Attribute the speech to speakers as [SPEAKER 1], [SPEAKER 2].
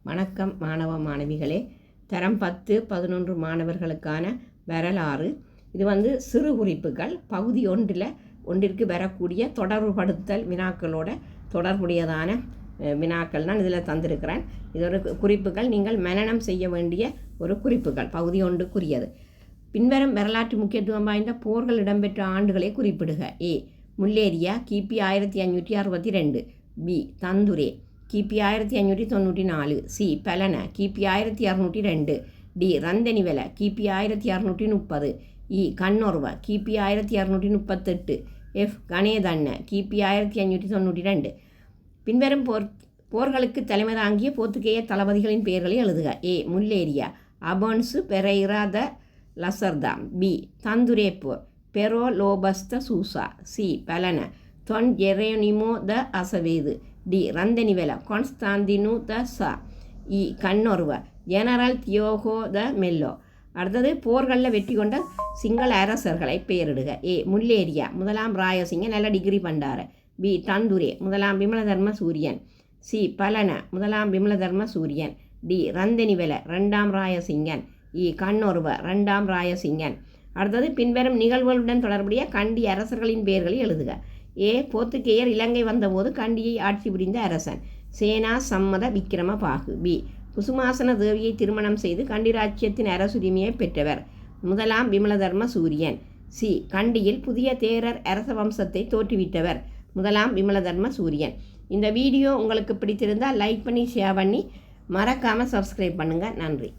[SPEAKER 1] வணக்கம் மாணவ மாணவிகளே. தரம் 10, 11 மாணவர்களுக்கான வரலாறு. இது சிறு குறிப்புகள் பகுதி ஒன்றிற்கு வரக்கூடிய தொடர்புபடுத்தல் வினாக்களோட தொடர்புடையதான வினாக்கள் தான் இதில் தந்திருக்கிறேன். இதோட குறிப்புகள் நீங்கள் மனனம் செய்ய வேண்டிய ஒரு குறிப்புகள் பகுதி ஒன்றுக்குரியது. பின்வரும் வரலாற்று முக்கியத்துவம் வாய்ந்த போர்கள் இடம்பெற்ற ஆண்டுகளை குறிப்பிடுக. ஏ. முல்லேரியா கிபி 1562. பி. தந்துரே கிபி 1594. சி. பலன கிபி 1602. டி. ரந்தனிவெல கிபி 1630. இ. கண்ணொருவ கிபி 1638. எஃப். கணேதண்ண கிபி 1592. பின்வரும் போர்களுக்கு தலைமை தாங்கிய போர்த்துகேய தளபதிகளின் பெயர்களை எழுதுக. ஏ. முல்லேரியா அபோன்சு பெரைரா த லசர்தா. பி. தந்துரே போர் பெரோ லோபஸ்த சூசா. சி. பலன தொன் ஜெரோனிமோ த அசவேது. டி. ரந்தனிவெல கான்ஸ்டாந்தினு த சா. இ. கண்ணொருவ ஜெனரல் தியோகோ த மெல்லோ. அடுத்தது போர்களில் வெற்றி கொண்ட சிங்கள அரசர்களை பெயரிடுக. ஏ. முல்லேரியா முதலாம் ராயசிங்க நல்ல டிகிரி பண்டார. பி. தந்துரே முதலாம் விமலதர்ம சூரியன். சி. பலன முதலாம் விமலதர்ம சூரியன். டி. ரந்தனிவெல இரண்டாம் ராயசிங்கன். இ. கண்ணொருவ இரண்டாம் ராயசிங்கன். அடுத்தது பின்வரும் நிகழ்வுகளுடன் தொடர்புடைய கண்டி அரசர்களின் பெயர்களை எழுதுக. ஏ. போர்த்துகேயர் இலங்கை வந்தபோது கண்டியை ஆட்சி புரிந்த அரசன் சேனா சம்மத விக்கிரம பாகு. பி. குசுமாசன தேவியை திருமணம் செய்து கண்டி ராஜ்யத்தின் அரசுரிமையை பெற்றவர் முதலாம் விமலதர்ம சூரியன். சி. கண்டியில் புதிய தேரர் அரச வம்சத்தை தோற்றுவித்தவர் முதலாம் விமலதர்ம சூரியன். இந்த வீடியோ உங்களுக்கு பிடித்திருந்தால் லைக் பண்ணி ஷேர் பண்ணி மறக்காமல் சப்ஸ்கிரைப் பண்ணுங்கள். நன்றி.